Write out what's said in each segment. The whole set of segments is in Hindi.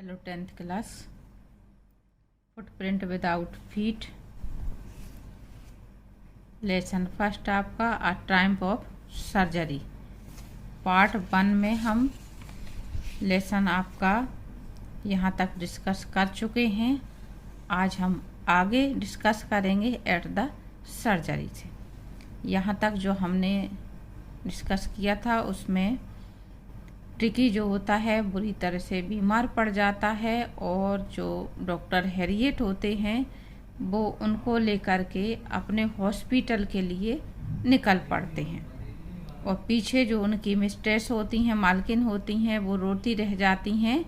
Hello 10th class. Footprint without feet, lesson first आपका अ ट्रायम्फ ऑफ सर्जरी। पार्ट 1 में हम लेसन आपका यहाँ तक डिस्कस कर चुके हैं। आज हम आगे डिस्कस करेंगे एट द सर्जरी से। यहाँ तक जो हमने डिस्कस किया था उसमें ट्रिकी जो होता है बुरी तरह से बीमार पड़ जाता है और जो डॉक्टर हैरियट होते हैं वो उनको लेकर के अपने हॉस्पिटल के लिए निकल पड़ते हैं और पीछे जो उनकी मिस्ट्रेस होती हैं, मालकिन होती हैं, वो रोती रह जाती हैं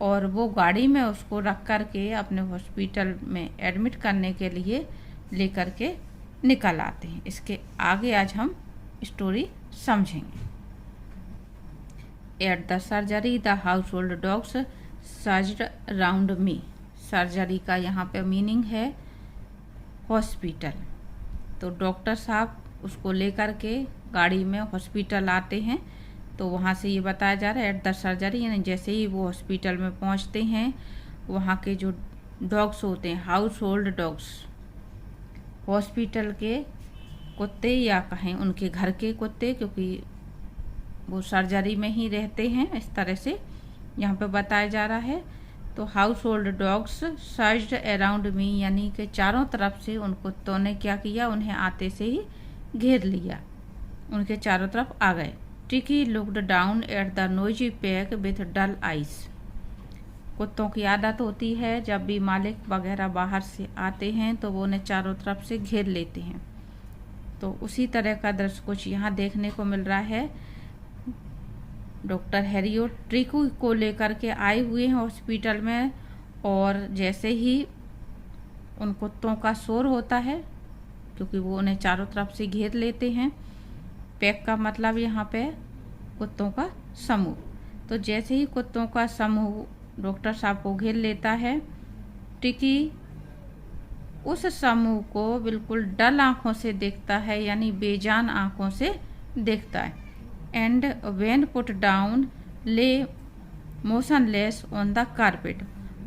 और वो गाड़ी में उसको रख कर के अपने हॉस्पिटल में एडमिट करने के लिए लेकर के निकल आते हैं। इसके आगे आज हम स्टोरी समझेंगे। At the surgery the house hold dogs surged round me. Surgery का यहाँ पे मीनिंग है हॉस्पिटल। तो डॉक्टर साहब उसको लेकर के गाड़ी में हॉस्पिटल आते हैं। तो वहाँ से ये बताया जा रहा है एट द सर्जरी, यानी जैसे ही वो हॉस्पिटल में पहुँचते हैं वहाँ के जो डॉग्स होते हैं, हाउस होल्ड डॉग्स, हॉस्पिटल के कुत्ते या कहें उनके घर के कुत्ते, क्योंकि वो सर्जरी में ही रहते हैं, इस तरह से यहाँ पे बताया जा रहा है। तो house hold dogs surged around me, यानी कि चारों तरफ से उन कुत्तों ने क्या किया, उन्हें आते से ही घेर लिया, उनके चारों तरफ आ गए। Tricki looked down at the noisy pack with dull eyes. कुत्तों की आदत होती है जब भी मालिक वगैरह बाहर से आते हैं तो वो उन्हें चारों तरफ से घेर लेते हैं। तो उसी तरह का दृश्य कुछ यहाँ देखने को मिल रहा है। डॉक्टर हैरियट ट्रिकी को लेकर के आए हुए हैं हॉस्पिटल में और जैसे ही उन कुत्तों का शोर होता है, क्योंकि वो उन्हें चारों तरफ से घेर लेते हैं। पैक का मतलब यहाँ पे कुत्तों का समूह। तो जैसे ही कुत्तों का समूह डॉक्टर साहब को घेर लेता है, ट्रिकी उस समूह को बिल्कुल डल आँखों से देखता है, यानी बेजान आँखों से देखता है। एंड व्हेन पुट डाउन ले मोशनलेस ऑन द कारपेट,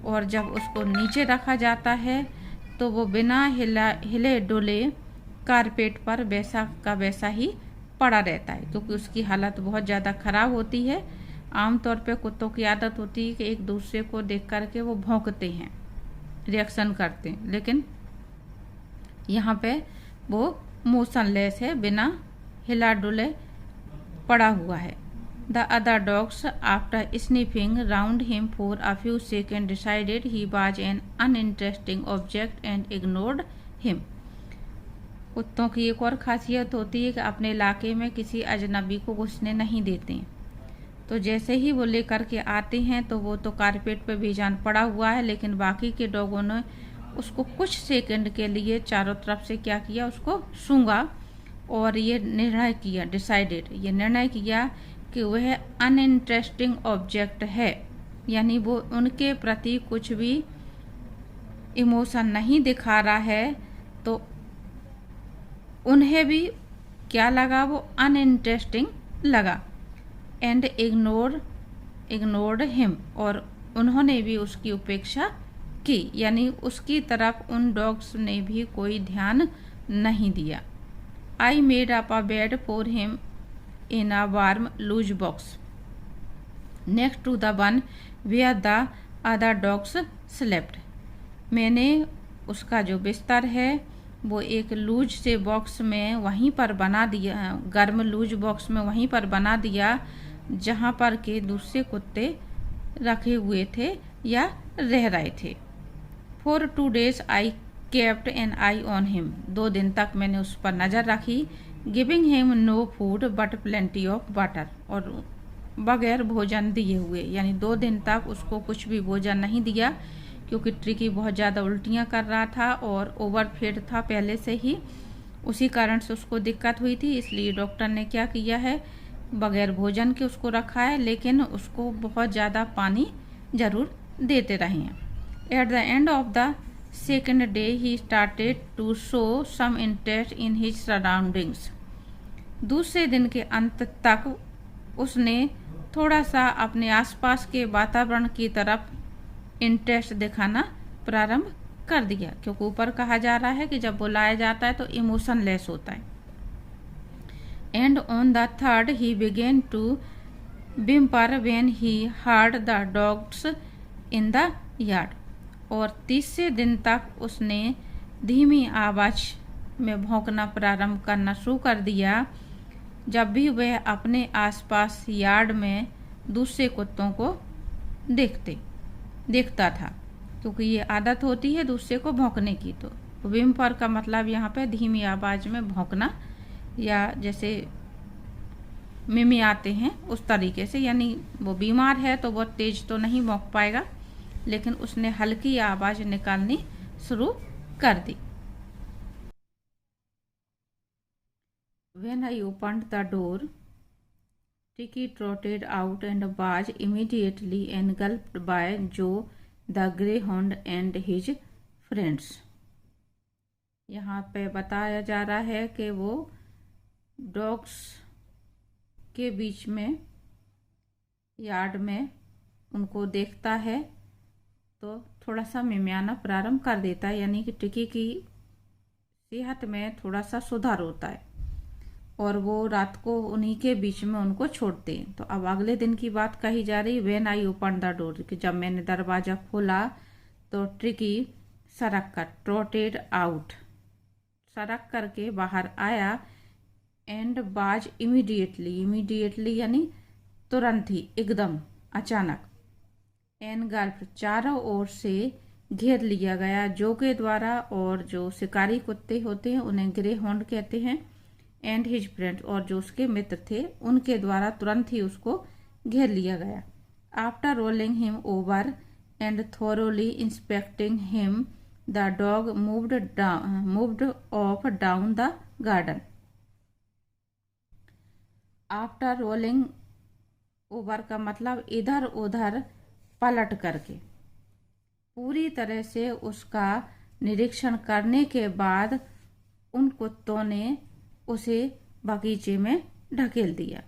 और जब उसको नीचे रखा जाता है तो वो बिना हिले डुले कारपेट पर वैसा का वैसा ही पड़ा रहता है, क्योंकि उसकी हालत बहुत ज़्यादा ख़राब होती है। आमतौर पे कुत्तों की आदत होती है कि एक दूसरे को देख कर के वो भौंकते हैं, रिएक्शन करते हैं, लेकिन यहाँ पे वो मोशनलेस है, बिना हिला डुले पड़ा हुआ है। The other dogs after sniffing round him for a few second decided he was an uninteresting object and ignored him. कुत्तों की एक और खासियत होती है कि अपने इलाके में किसी अजनबी को घुसने नहीं देते हैं। तो जैसे ही वो लेकर के आते हैं तो वो तो कारपेट पे बेजान पड़ा हुआ है, लेकिन बाकी के डॉगों ने उसको कुछ सेकंड के लिए चारों तरफ से क्या किया, उसको सूंघा और ये निर्णय किया, डिसाइडेड, ये निर्णय किया कि वह अनइंटरेस्टिंग ऑब्जेक्ट है, यानी वो उनके प्रति कुछ भी इमोशन नहीं दिखा रहा है। तो उन्हें भी क्या लगा, वो अनइंटरेस्टिंग लगा। एंड इग्नोर्ड हिम, और उन्होंने भी उसकी उपेक्षा की, यानी उसकी तरफ उन डॉग्स ने भी कोई ध्यान नहीं दिया। I made up a bed for him in a warm loose box next to the one where the other dogs slept. मैंने उसका जो बिस्तर है वो एक लूज से बॉक्स में वहीं पर बना दिया, गर्म लूज बॉक्स में वहीं पर बना दिया जहाँ पर के दूसरे कुत्ते रखे हुए थे या रह रहे थे। For 2 days I kept an eye on him. 2 दिन तक मैंने उस पर नज़र रखी। Giving him no food but plenty of water, और बगैर भोजन दिए हुए, यानी 2 दिन तक उसको कुछ भी भोजन नहीं दिया, क्योंकि ट्रिकी बहुत ज़्यादा उल्टियाँ कर रहा था और ओवरफीड था पहले से ही, उसी कारण से उसको दिक्कत हुई थी। इसलिए डॉक्टर ने क्या किया है, बगैर भोजन के उसको रखा है, लेकिन उसको बहुत ज़्यादा पानी ज़रूर देते रहे हैं। At the end of the second day he started to show some interest in his surroundings. दूसरे दिन के अंत तक उसने थोड़ा सा अपने आसपास के वातावरण की तरफ इंटरेस्ट दिखाना प्रारंभ कर दिया, क्योंकि ऊपर कहा जा रहा है कि जब बुलाया जाता है तो इमोशनलेस होता है। And on the third he began to whimper when he heard the dogs in the yard। और तीसरे दिन तक उसने धीमी आवाज में भौंकना प्रारंभ करना शुरू कर दिया जब भी वह अपने आसपास यार्ड में दूसरे कुत्तों को देखता था, क्योंकि ये आदत होती है दूसरे को भौंकने की। तो whimper का मतलब यहाँ पे धीमी आवाज में भौंकना, या जैसे मिमी आते हैं उस तरीके से, यानी वो बीमार है तो बहुत तेज तो नहीं भौंक पाएगा, लेकिन उसने हल्की आवाज निकालनी शुरू कर दी। When I opened the door, Tiki trotted out and was immediately engulfed by Joe the greyhound and his friends। यहाँ पे बताया जा रहा है कि वो डॉग्स के बीच में यार्ड में उनको देखता है तो थोड़ा सा मिमियाना प्रारंभ कर देता है, यानी कि टिकी की सेहत में थोड़ा सा सुधार होता है और वो रात को उन्हीं के बीच में उनको छोड़ते हैं। तो अब अगले दिन की बात कही जा रही, when I open the door, कि जब मैंने दरवाजा खोला तो ट्रिकी सरक कर, ट्रोटेड आउट, सरक करके बाहर आया, एंड बाज इमीडिएटली यानी तुरंत ही, एकदम अचानक, एनगल्फ चारों ओर से घेर लिया गया जो के द्वारा, और जो शिकारी कुत्ते होते हैं उन्हें ग्रे हॉन्ड कहते हैं, एंड हिज फ्रेंड, और जो उसके मित्र थे उनके द्वारा तुरंत ही उसको घेर लिया गया। After rolling him over and thoroughly inspecting him the dog moved of down the garden. After rolling over का मतलब इधर उधर पलट करके, पूरी तरह से उसका निरीक्षण करने के बाद उन कुत्तों ने उसे बगीचे में ढकेल दिया।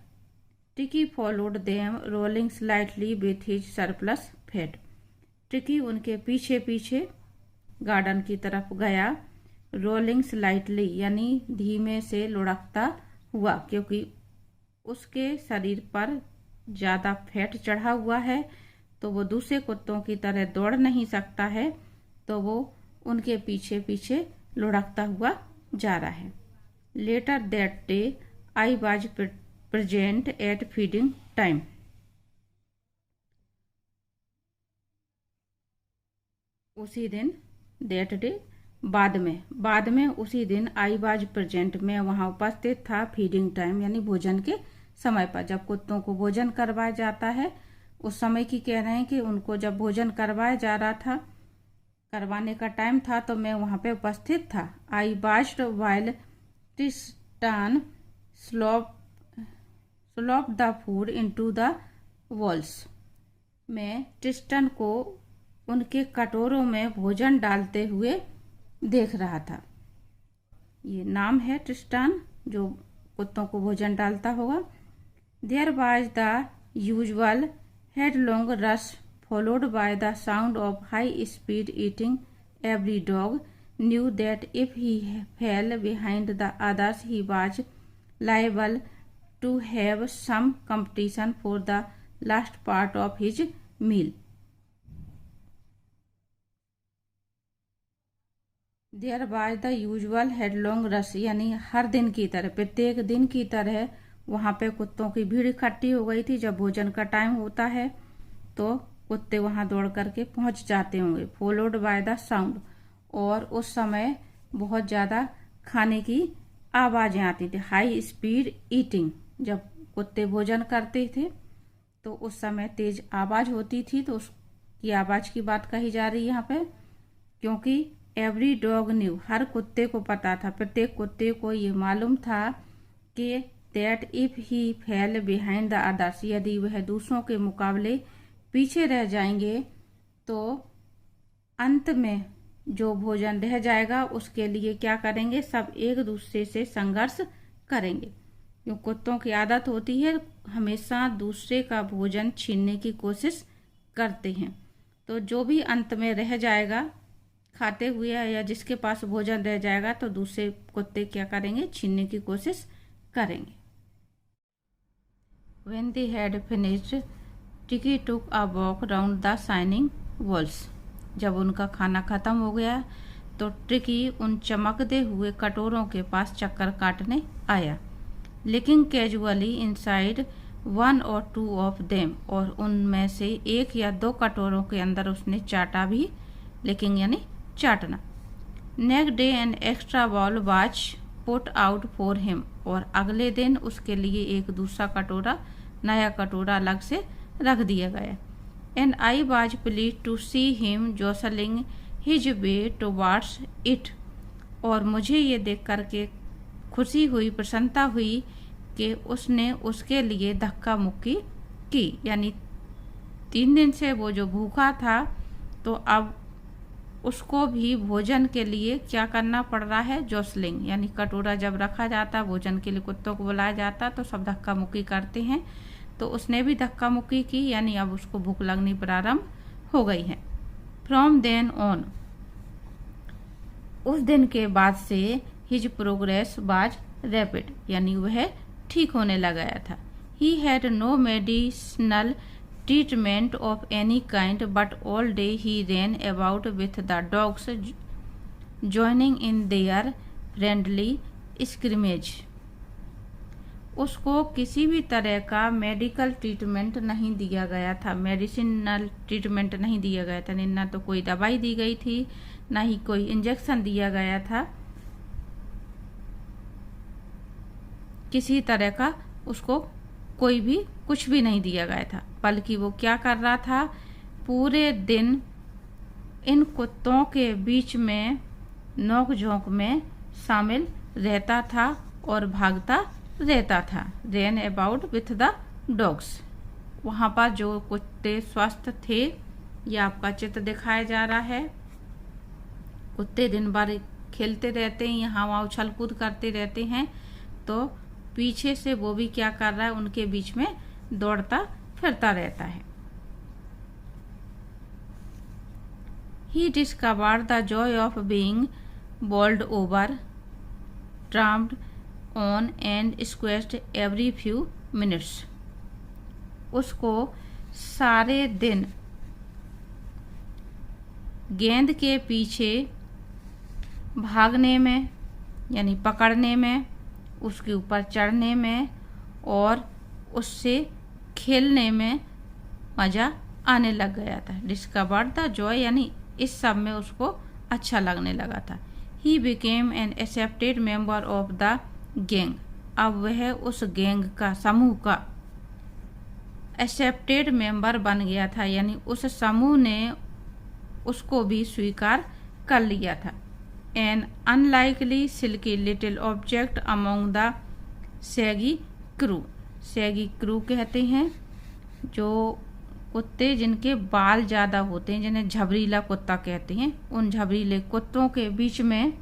Tricki followed them rolling slightly with his surplus fat. Tricki उनके पीछे पीछे गार्डन की तरफ गया, रोलिंग स्लाइटली यानी धीमे से लुढ़कता हुआ, क्योंकि उसके शरीर पर ज़्यादा फैट चढ़ा हुआ है तो वो दूसरे कुत्तों की तरह दौड़ नहीं सकता है, तो वो उनके पीछे पीछे लुढ़कता हुआ जा रहा है। Later that day I was present at feeding time. उसी दिन, दैट डे बाद में उसी दिन, आई वाज प्रेजेंट में वहां उपस्थित था, फीडिंग टाइम यानी भोजन के समय पर, जब कुत्तों को भोजन करवाया जाता है उस समय की कह रहे हैं कि उनको जब भोजन करवाया जा रहा था, करवाने का टाइम था, तो मैं वहां पे उपस्थित था। I watched while Tristan slop the food into the bowls. मैं ट्रिस्टन को उनके कटोरों में भोजन डालते हुए देख रहा था। ये नाम है ट्रिस्टान, जो कुत्तों को भोजन डालता होगा। There was the usual headlong rush followed by the sound of high speed eating। Every dog knew that if he fell behind the others he was liable to have some competition for the last part of his meal। There was the usual headlong rush, यानी हर दिन की तरह, प्रत्येक दिन की तरह वहां पे कुत्तों की भीड़ इकट्ठी हो गई थी। जब भोजन का टाइम होता है तो कुत्ते वहां दौड़ करके पहुंच जाते होंगे। फॉलोड बाय द साउंड, और उस समय बहुत ज्यादा खाने की आवाजें आती थी। हाई स्पीड ईटिंग, जब कुत्ते भोजन करते थे तो उस समय तेज आवाज होती थी, तो उसकी आवाज की बात कही जा रही है यहाँ पे, क्योंकि एवरी डॉग न्यू, हर कुत्ते को पता था, प्रत्येक कुत्ते को ये मालूम था कि that if he fail behind the others, यदि वह दूसरों के मुकाबले पीछे रह जाएंगे तो अंत में जो भोजन रह जाएगा उसके लिए क्या करेंगे, सब एक दूसरे से संघर्ष करेंगे। क्यों कुत्तों की आदत होती है हमेशा दूसरे का भोजन छीनने की कोशिश करते हैं। तो जो भी अंत में रह जाएगा खाते हुए या जिसके पास भोजन रह जाएगा तो दूसरे कुत्ते क्या करेंगे, छीनने की कोशिश करेंगे। When they had finished, Tiki took a walk round the shining walls. जब उनका खाना खत्म हो गया तो ट्रिकी उन चमकते हुए कटोरों के पास चक्कर काटने आया, लेकिन casually inside 1 or 2 of them, और उनमें से 1 या 2 कटोरों के अंदर उसने चाटा भी, लेकिन यानी चाटना। Next day an extra bowl was put out for him, और अगले दिन उसके लिए एक दूसरा कटोरा, नया कटोरा अलग से रख दिया गया। And I was pleased to see him jostling his way towards it, और मुझे ये देख कर के खुशी हुई, प्रसन्नता हुई कि उसने उसके लिए धक्का मुक्की की। यानी 3 दिन से वो जो भूखा था तो अब उसको भी भोजन के लिए क्या करना पड़ रहा है, जोसलिंग, यानी कटोरा जब रखा जाता भोजन के लिए, कुत्तों को बुलाया जाता तो सब धक्का मुक्की करते हैं, तो उसने भी धक्का मुक्की की, यानी अब उसको भूख लगनी प्रारंभ हो गई है। फ्रॉम देन ऑन, उस दिन के बाद से हिज प्रोग्रेस वाज रैपिड, यानी वह ठीक होने लगा था। He had no medicinal treatment of any kind but all day he ran about with the dogs joining in their friendly scrimmage. उसको किसी भी तरह का मेडिकल ट्रीटमेंट नहीं दिया गया था, मेडिसिनल ट्रीटमेंट नहीं दिया गया था, ना तो कोई दवाई दी गई थी, ना ही कोई इंजेक्शन दिया गया था, किसी तरह का उसको कोई भी कुछ भी नहीं दिया गया था। बल्कि वो क्या कर रहा था, पूरे दिन इन कुत्तों के बीच में नोक झोंक में शामिल रहता था और भागता रहता था। रैन अबाउट विथ द डॉग्स, वहाँ पर जो कुत्ते स्वस्थ थे, ये आपका चित्र दिखाया जा रहा है। कुत्ते दिन भर खेलते रहते हैं, यहाँ वहाँ उछल कूद करते रहते हैं, तो पीछे से वो भी क्या कर रहा है, उनके बीच में दौड़ता फिरता रहता है। He discovered the joy of being bowled over, tramped on and squashed every few minutes. उसको सारे दिन गेंद के पीछे भागने में, यानी पकड़ने में, उसके ऊपर चढ़ने में और उससे खेलने में मज़ा आने लग गया था। डिस्कवर द जॉय, यानी इस सब में उसको अच्छा लगने लगा था। He became an accepted member of the gang, अब वह उस गैंग का, समूह का एक्सेप्टेड मेंबर बन गया था, यानी उस समूह ने उसको भी स्वीकार कर लिया था। An unlikely silky little object among the shaggy crew, shaggy crew कहते हैं जो कुत्ते जिनके बाल ज़्यादा होते हैं, जिन्हें झबरीला कुत्ता कहते हैं, उन झबरीले कुत्तों के बीच में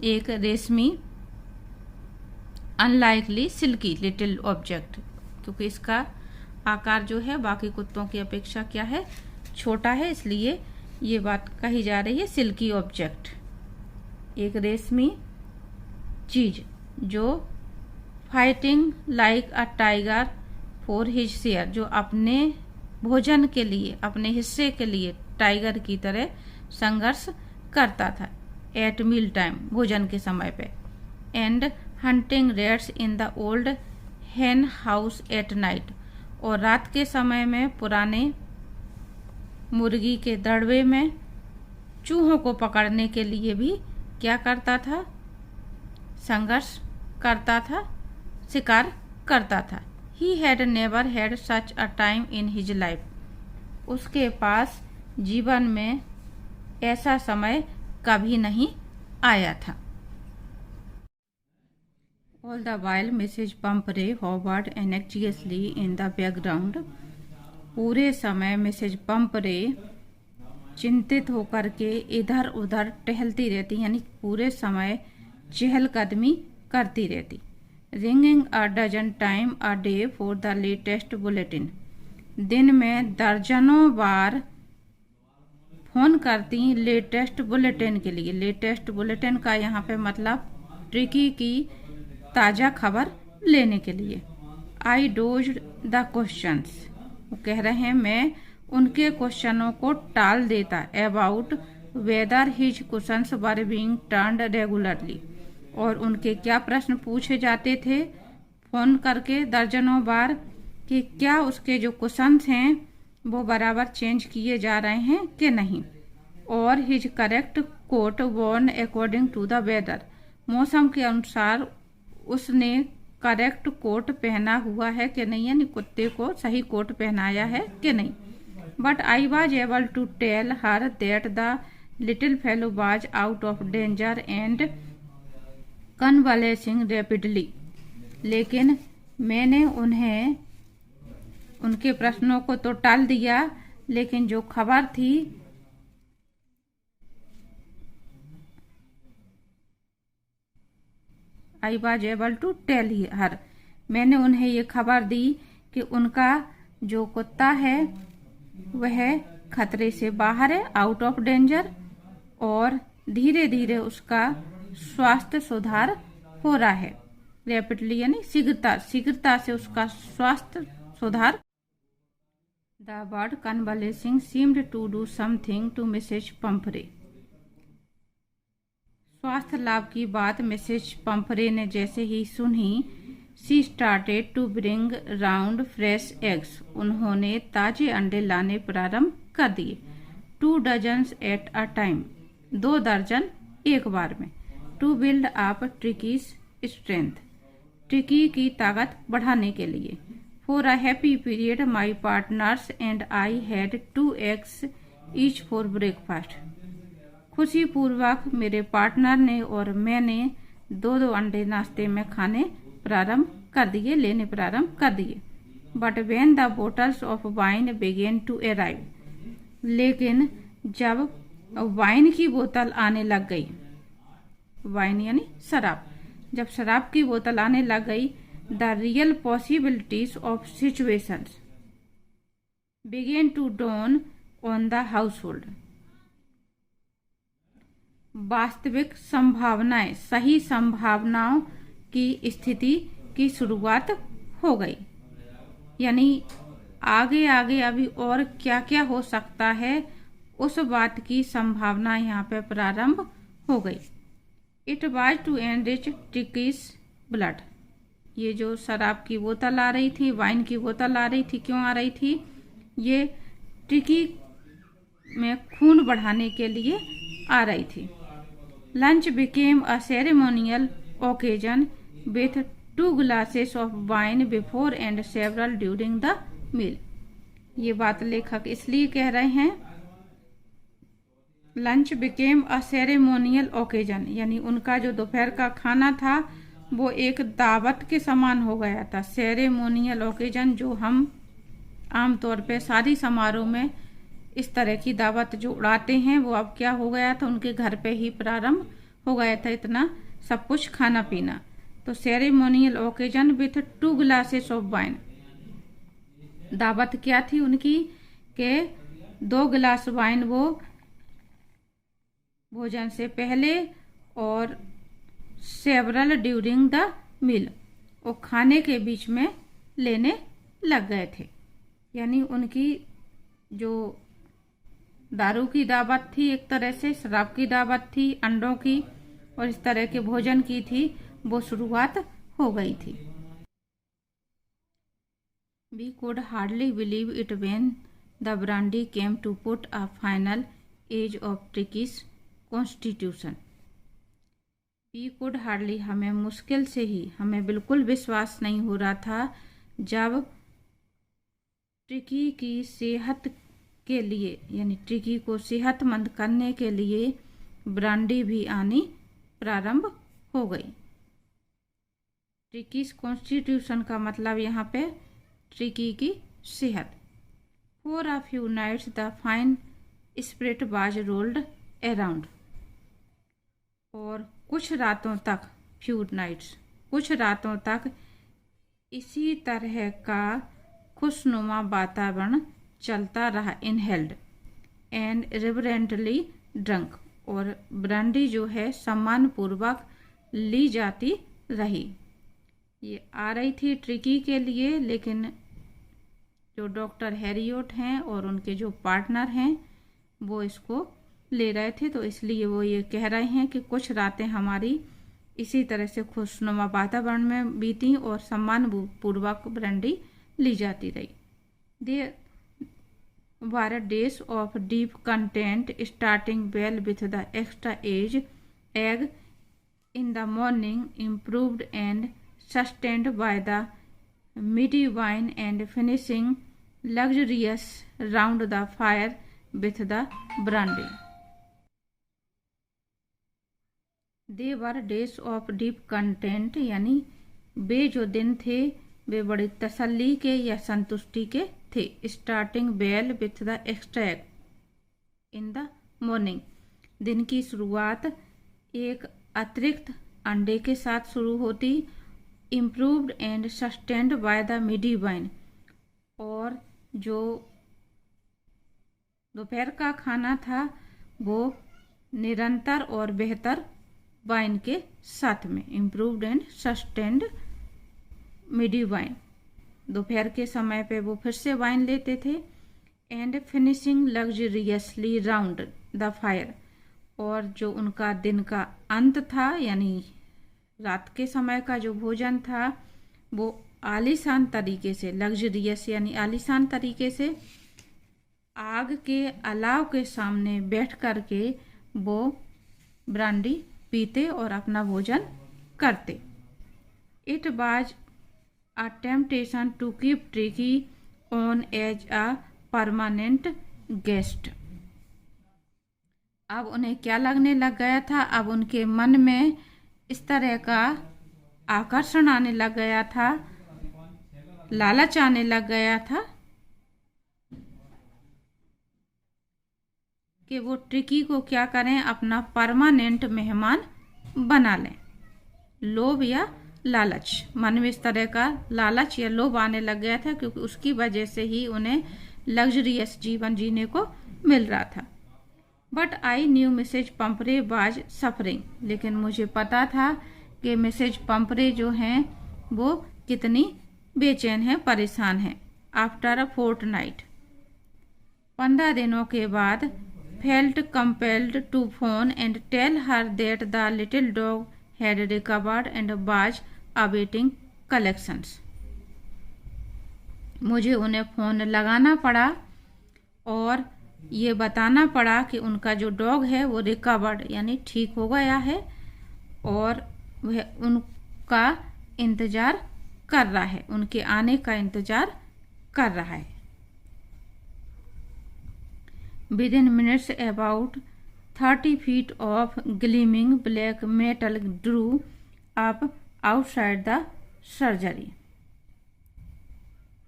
एक रेशमी अनलाइकली सिल्की लिटिल ऑब्जेक्ट, क्योंकि इसका आकार जो है बाकी कुत्तों की अपेक्षा क्या है, छोटा है, इसलिए ये बात कही जा रही है सिल्की ऑब्जेक्ट, एक रेशमी चीज जो fighting like a tiger for his share, जो अपने भोजन के लिए, अपने हिस्से के लिए टाइगर की तरह संघर्ष करता था। एट मील टाइम, भोजन के समय पे। And hunting rates in the old हेन हाउस एट नाइट, और रात के समय में पुराने मुर्गी के दड़बे में चूहों को पकड़ने के लिए भी क्या करता था, संघर्ष करता था, शिकार करता था। He had never had such a time in his life, उसके पास जीवन में ऐसा समय कभी नहीं आया था। All the while Mrs Pumphrey hovered anxiously in the background, पूरे समय मिसेज पंपरे चिंतित होकर के इधर उधर टहलती रहती, यानी पूरे समय चहलकदमी करती रहती। Ringing a dozen time a day for the latest bulletin, दिन में दर्जनों बार फ़ोन करती लेटेस्ट बुलेटिन के लिए। लेटेस्ट बुलेटिन का यहाँ पे मतलब ट्रिकी की ताज़ा खबर लेने के लिए। आई डोज्ड द क्वेश्चंस, वो कह रहे हैं मैं उनके क्वेश्चनों को टाल देता। About whether his questions were being turned regularly, और उनके क्या प्रश्न पूछे जाते थे फ़ोन करके दर्जनों बार, कि क्या उसके जो क्वेश्चंस हैं वो बराबर चेंज किए जा रहे हैं कि नहीं। और his correct coat worn according to the weather, मौसम के अनुसार उसने करेक्ट कोट पहना हुआ है कि नहीं, यानी कुत्ते को सही कोट पहनाया है कि नहीं। But I was able to tell her that the little fellow was out of danger and convalescing rapidly, लेकिन मैंने उन्हें उनके प्रश्नों को तो टाल दिया, लेकिन जो खबर थी I was able to tell her, मैंने उन्हें ये खबर दी कि उनका जो कुत्ता है वह खतरे से बाहर है, आउट ऑफ डेंजर, और धीरे धीरे उसका स्वास्थ्य सुधार हो रहा है। रैपिडली यानी शीघ्रता से उसका स्वास्थ्य सुधार। The word convalescing seemed to do something to Mrs Pumphrey, स्वास्थ्य लाभ की बात मिसेज पंफरे ने जैसे ही सुनी, she started to bring round fresh eggs, उन्होंने ताजे अंडे लाने प्रारंभ कर दिए। 2 डजन्स एट अ टाइम, 2 दर्जन एक बार में। To build up Tricki's strength, Tricki की ताकत बढ़ाने के लिए। For a happy period my partners and I had 2 eggs each for breakfast, खुशी पूर्वक मेरे पार्टनर ने और मैंने 2-2 अंडे नाश्ते में लेने प्रारंभ कर दिए। But when the bottles of wine began to arrive, लेकिन जब वाइन की बोतल आने लग गई, वाइन यानी शराब, जब शराब की बोतल आने लग गई, the real possibilities of situations began to dawn on the household, वास्तविक संभावनाएं, सही संभावनाओं की स्थिति की शुरुआत हो गई। यानी आगे आगे अभी और क्या क्या हो सकता है उस बात की संभावना यहाँ पे प्रारंभ हो गई। It was to enrich Tricki's blood, ये जो शराब की बोतल आ रही थी, वाइन की बोतल आ रही थी, क्यों आ रही थी, ये ट्रिकी में खून बढ़ाने के लिए आ रही थी। Lunch became a ceremonial occasion with 2 glasses of wine before and several during the meal, ये बात लेखक इसलिए कह रहे हैं। Lunch became a ceremonial occasion, यानी उनका जो दोपहर का खाना था वो एक दावत के समान हो गया था। सेरेमोनियल ओकेजन जो हम आमतौर पे शादी समारोह में इस तरह की दावत जो उड़ाते हैं, वो अब क्या हो गया था, उनके घर पे ही प्रारंभ हो गया था इतना सब कुछ खाना पीना। तो ceremonial occasion with 2 glasses of wine, दावत क्या थी उनकी के 2 गिलास वाइन वो भोजन से पहले और सेवरल ड्यूरिंग द मील, वो खाने के बीच में लेने लग गए थे। यानी उनकी जो दारू की दावत थी, एक तरह से शराब की दावत थी, अंडों की और इस तरह के भोजन की थी, वो शुरुआत हो गई थी। We could hardly believe it when the brandy came to put a final edge of Tricky's constitution. We could hardly, हमें मुश्किल से ही, हमें बिल्कुल विश्वास नहीं हो रहा था जब ट्रिकी की सेहत के लिए, यानी ट्रिकी को सेहतमंद करने के लिए ब्रांडी भी आनी प्रारंभ हो गई। ट्रिकीज कॉन्स्टिट्यूशन का मतलब यहाँ पे ट्रिकी की सेहत। For a few nights the fine spirit was rolled around, और कुछ रातों तक, फ्यू नाइट्स, कुछ रातों तक इसी तरह का खुशनुमा वातावरण चलता रहा। इनहेल्ड, एंड रिवरेंटली ड्रंक, और ब्रांडी जो है सम्मानपूर्वक ली जाती रही। ये आ रही थी ट्रिकी के लिए, लेकिन जो डॉक्टर हैरियट हैं और उनके जो पार्टनर हैं वो इसको ले रहे थे, तो इसलिए वो ये कह रहे हैं कि कुछ रातें हमारी इसी तरह से खुशनुमा वातावरण में बीती और सम्मान पूर्वक ब्रांडी ली जाती रही। There were days of deep content starting well with the extra egg in the morning, improved and sustained by the midday wine and finishing luxurious round the fire with the brandy. They were days of deep content, यानी वे जो दिन थे वे बड़ी तसल्ली के या संतुष्टि के थे। Starting well with the extra egg in the morning, दिन की शुरुआत एक अतिरिक्त अंडे के साथ शुरू होती। Improved and sustained by the midi wine, और जो दोपहर का खाना था वो निरंतर और बेहतर वाइन के साथ में। Improved and sustained MIDI wine, दोपहर के समय पे वो फिर से वाइन लेते थे। And finishing luxuriously round the fire, और जो उनका दिन का अंत था यानी रात के समय का जो भोजन था वो आलीशान तरीके से, लग्जरियस यानी आलीशान तरीके से आग के अलाव के सामने बैठ करके वो ब्रांडी पीते और अपना भोजन करते। It was a temptation to keep Tricki on as a permanent guest. अब उन्हें क्या लगने लग गया था, अब उनके मन में इस तरह का आकर्षण आने लग गया था, लालच आने लग गया था कि वो ट्रिकी को क्या करें, अपना परमानेंट मेहमान बना लें। लोभ या लालच, मन में इस तरह का लालच या लोभ आने लग गया था, क्योंकि उसकी वजह से ही उन्हें लग्जरियस जीवन जीने को मिल रहा था। But I knew Mrs Pumphrey was suffering, लेकिन मुझे पता था कि मिसेज पंपरे जो हैं वो कितनी बेचैन है, परेशान है। आफ्टर अ फोर्टनाइट, 15 दिनों के बाद, felt compelled to phone and tell her that the little dog had recovered and was awaiting collections. मुझे उन्हें फोन लगाना पड़ा और ये बताना पड़ा कि उनका जो डॉग है वो रिकवर्ड यानी ठीक हो गया है और वह उनका इंतजार कर रहा है, उनके आने का इंतजार कर रहा है। Within minutes about 30 feet of gleaming black metal drew up outside the surgery.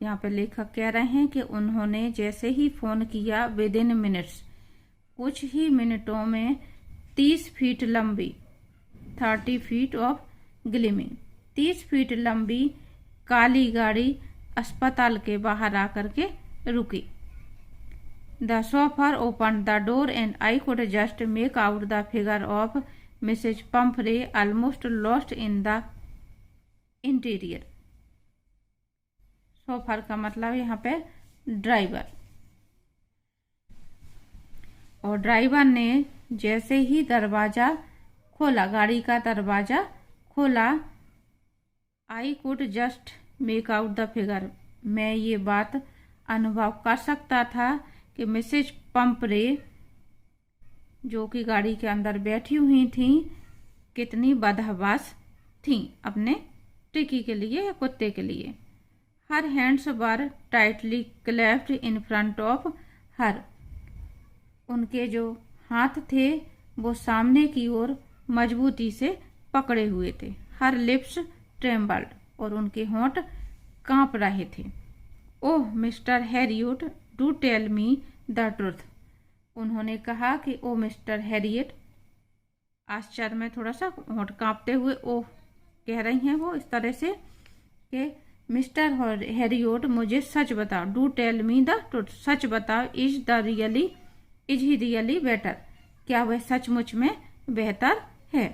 यहाँ पे लेखक कह रहे हैं कि उन्होंने जैसे ही फोन किया, विदिन मिनट्स, कुछ ही मिनटों में 30 फीट लंबी, 30 फीट ऑफ ग्लीमिंग, 30 फीट लंबी काली गाड़ी अस्पताल के बाहर आकर के रुकी। The chauffeur open the door and I could just make out the figure of Mrs Pumphrey almost lost in the interior. Chauffeur का मतलब यहाँ पे ड्राइवर, और ड्राइवर ने जैसे ही दरवाजा खोला, गाड़ी का दरवाजा खोला, आई could just make out the figure, मैं ये बात अनुभव कर सकता था कि मिसेज पंपरे जो कि गाड़ी के अंदर बैठी हुई थी कितनी बदहवास थी अपने ट्रिकी के लिए या कुत्ते के लिए। Her hands were tightly clapped in front of her, उनके जो हाथ थे वो सामने की ओर मजबूती से पकड़े हुए थे। हर लिप्स ट्रेम्बल्ड, और उनके होंठ कांप रहे थे। Oh Mr Herriot, do tell me the truth, उन्होंने कहा कि ओ मिस्टर हैरियट, आश्चर्य में थोड़ा सा होंठ कांपते हुए ओह कह रही हैं वो इस तरह से कि मिस्टर हैरियट मुझे सच बताओ, do tell me the truth, सच बताओ, is the really is he really better, क्या वह सचमुच में बेहतर है,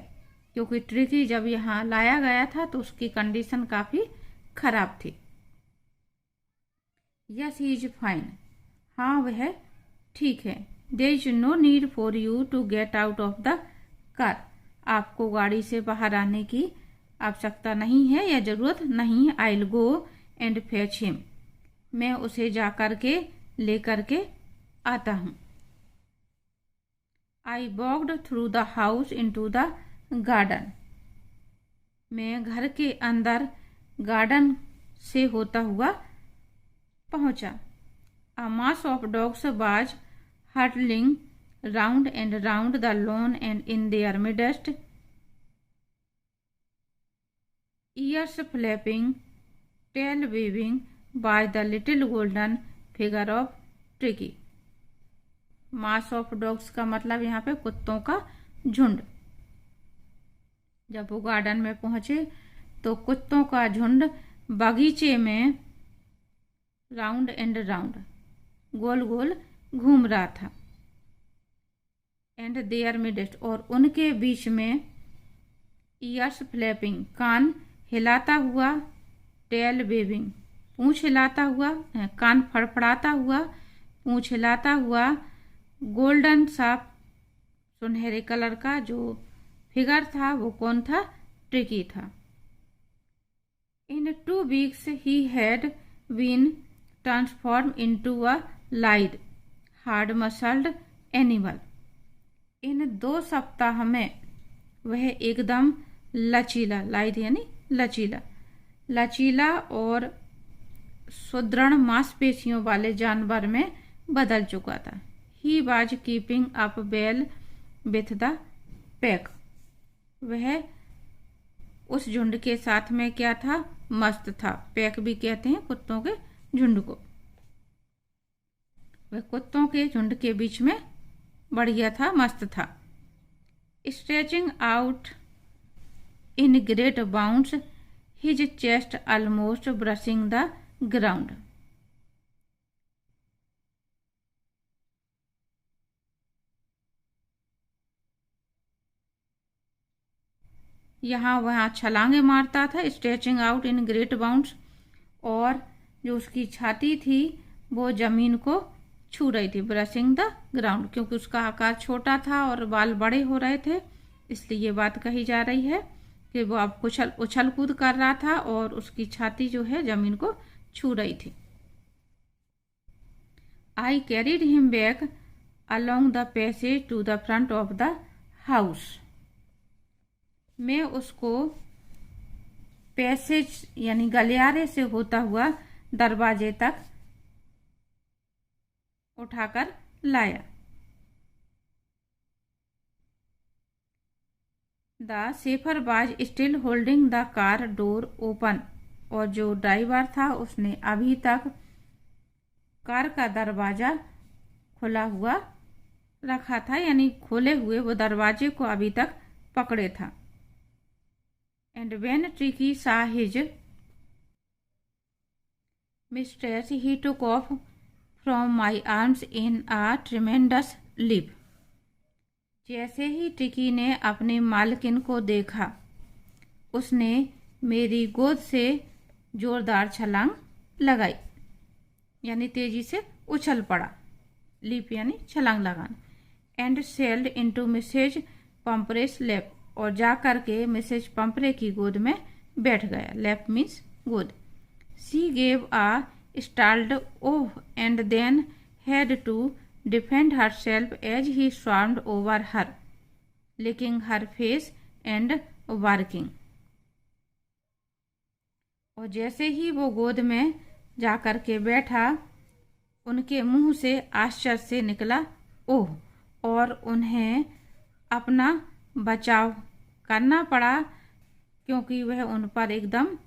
क्योंकि ट्रिकी जब यहाँ लाया गया था तो उसकी कंडीशन काफ़ी खराब थी। यस ही इज फाइन, हाँ वह ठीक है। There is no need for you to get out of the car, आपको गाड़ी से बाहर आने की आवश्यकता नहीं है या जरूरत नहीं। I will go and fetch him, मैं उसे जा करके ले करके आता हूँ। I walked through the house into the garden, मैं घर के अंदर गार्डन से होता हुआ पहुंचा। A mass of dogs was hurtling round and round the lawn and in their midst ears flapping tail waving by the little golden figure of Tricky. Mass of dogs का मतलब यहाँ पे कुत्तों का झुंड। जब वो गार्डन में पहुंचे तो कुत्तों का झुंड बगीचे में राउंड एंड राउंड गोल गोल घूम रहा था। एंड देयर मिडेस्ट, और उनके बीच में ईयर्स फ्लैपिंग, कान हिलाता हुआ, टेल वेविंग, पूंछ हिलाता हुआ, कान फड़फड़ाता हुआ, पूंछ हिलाता हुआ, गोल्डन सा सुनहरे कलर का जो फिगर था वो कौन था? ट्रिकी था। In 2 weeks he had been transform into a lithe hard muscled animal. इन 2 सप्ताह में वह एकदम लचीला, लाइड यानी लचीला, लचीला और सुदृढ़ मांसपेशियों वाले जानवर में बदल चुका था। He was keeping up well with the pack, वह उस झुंड के साथ में क्या था? मस्त था। पैक भी कहते हैं कुत्तों के झुंड को। वह कुत्तों के झुंड के बीच में बढ़िया था, मस्त था। Stretching out in great bounds his chest almost brushing the ground. यहाँ वहाँ छलांगे मारता था। Stretching out in great bounds, और जो उसकी छाती थी वो जमीन को छू रही थी। ब्रशिंग द ग्राउंड, क्योंकि उसका आकार छोटा था और बाल बड़े हो रहे थे, इसलिए ये बात कही जा रही है कि वो अब उछल कूद कर रहा था और उसकी छाती जो है जमीन को छू रही थी। I carried him back along the passage to the front of the house, मैं उसको पैसेज यानी गलियारे से होता हुआ दरवाजे तक उठाकर लाया। The chauffeur was still holding the car door open, और जो ड्राइवर था उसने अभी तक कार का दरवाजा खुला हुआ रखा था, यानी खोले हुए वो दरवाजे को अभी तक पकड़े था। And when Tricky saw his mistress, he took off from my arms in a tremendous leap. जैसे ही ट्रिकी ने अपने मालकिन को देखा, उसने मेरी गोद से जोरदार छलांग लगाई, यानी तेजी से उछल पड़ा। लीप यानी छलांग लगाना। And sailed into Mrs Pumphrey's lap, और जा करके मिसेज पंपरे की गोद में बैठ गया। लैप मीन्स गोद। She gave a startled oh and then had to defend herself as he swarmed over her, licking her face and barking. और जैसे ही वो गोद में जा करके बैठा, उनके मुंह से आश्चर्य से निकला ओह, और उन्हें अपना बचाव करना पड़ा, क्योंकि वह उन पर एकदम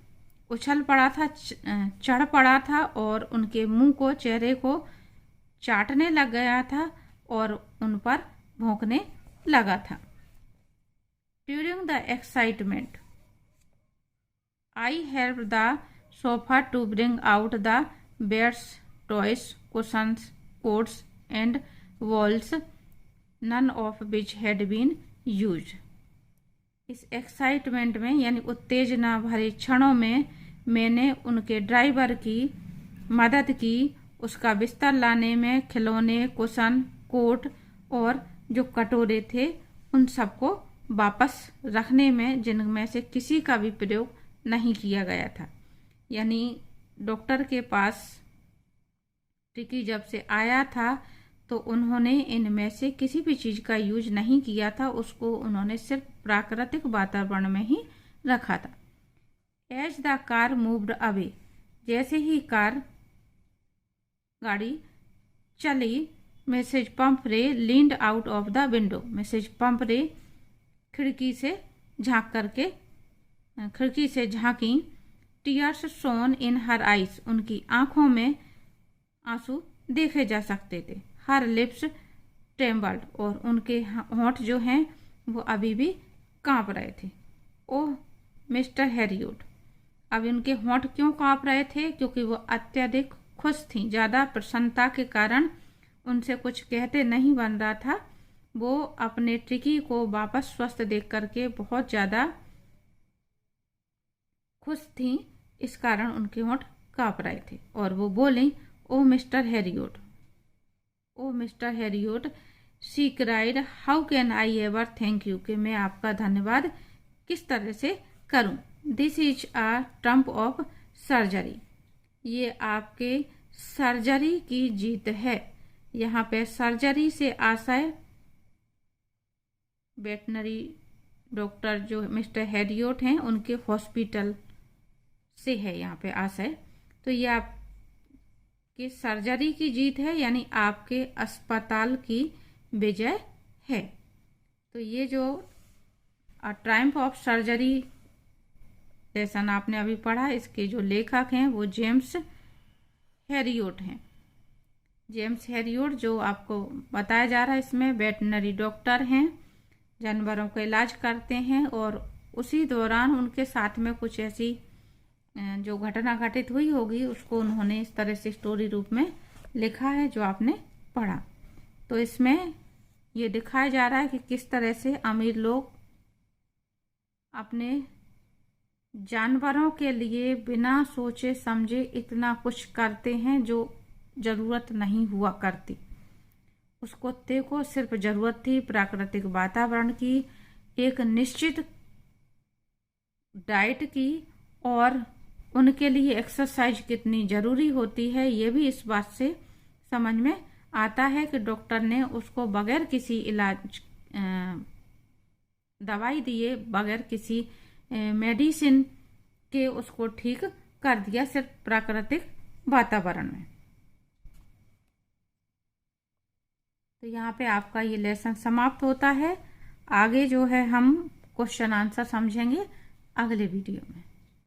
उछल पड़ा था, चढ़ पड़ा था और उनके मुंह को, चेहरे को चाटने लग गया था और उन पर भौंकने लगा था। During the excitement I help the chauffeur to bring out the beds, toys, cushions, coats and walls, none of which had been used. इस एक्साइटमेंट में यानी उत्तेजना भरे क्षणों में मैंने उनके ड्राइवर की मदद की, उसका बिस्तर लाने में, खिलौने, कुशन, कोट और जो कटोरे थे उन सबको वापस रखने में, जिनमें से किसी का भी प्रयोग नहीं किया गया था। यानी डॉक्टर के पास ट्रिकी जब से आया था तो उन्होंने इनमें से किसी भी चीज़ का यूज नहीं किया था, उसको उन्होंने सिर्फ प्राकृतिक वातावरण में ही रखा था। As the car moved away, जैसे ही गाड़ी चली, Mrs Pumphrey leaned out of the window, Mrs Pumphrey खिड़की से झांकी। Tears shone in her eyes, उनकी आंखों में आंसू देखे जा सकते थे। हर लिप्स ट्रेम्बल्ड, और उनके होंठ जो हैं वो अभी भी कांप रहे थे। ओह मिस्टर हैरियोट, अब उनके होंठ क्यों कांप रहे थे? क्योंकि वो अत्यधिक खुश थीं। ज़्यादा प्रसन्नता के कारण उनसे कुछ कहते नहीं बन रहा था। वो अपने ट्रिकी को वापस स्वस्थ देख करके बहुत ज़्यादा खुश थीं, इस कारण उनके होंठ कांप रहे थे। और वो बोली, oh Mr Herriot, oh Mr Herriot, she cried, how can I ever thank you, कि मैं आपका धन्यवाद किस तरह से करूं। This is a triumph of surgery, ये आपके सर्जरी की जीत है। यहाँ पे सर्जरी से आशय वेटनरी डॉक्टर जो मिस्टर हैरियोट हैं उनके हॉस्पिटल से है यहाँ पे आशय। तो ये आपके सर्जरी की जीत है, यानी आपके अस्पताल की विजय है। तो ये जो ट्रायम्फ ऑफ सर्जरी लेसन आपने अभी पढ़ा, इसके जो लेखक हैं वो जेम्स हैरियोट हैं। जेम्स हैरियोट जो आपको बताया जा रहा है इसमें वेटनरी डॉक्टर हैं, जानवरों का इलाज करते हैं, और उसी दौरान उनके साथ में कुछ ऐसी जो घटना घटित हुई होगी उसको उन्होंने इस तरह से स्टोरी रूप में लिखा है जो आपने पढ़ा। तो इसमें ये दिखाया जा रहा है कि किस तरह से अमीर लोग अपने जानवरों के लिए बिना सोचे समझे इतना कुछ करते हैं जो ज़रूरत नहीं हुआ करती। उस कुत्ते को सिर्फ ज़रूरत थी प्राकृतिक वातावरण की, एक निश्चित डाइट की, और उनके लिए एक्सरसाइज कितनी ज़रूरी होती है ये भी इस बात से समझ में आता है कि डॉक्टर ने उसको बगैर किसी इलाज दवाई दिए, बगैर किसी मेडिसिन के उसको ठीक कर दिया, सिर्फ प्राकृतिक वातावरण में। तो यहाँ पे आपका ये लेसन समाप्त होता है। आगे जो है हम क्वेश्चन आंसर समझेंगे अगले वीडियो में।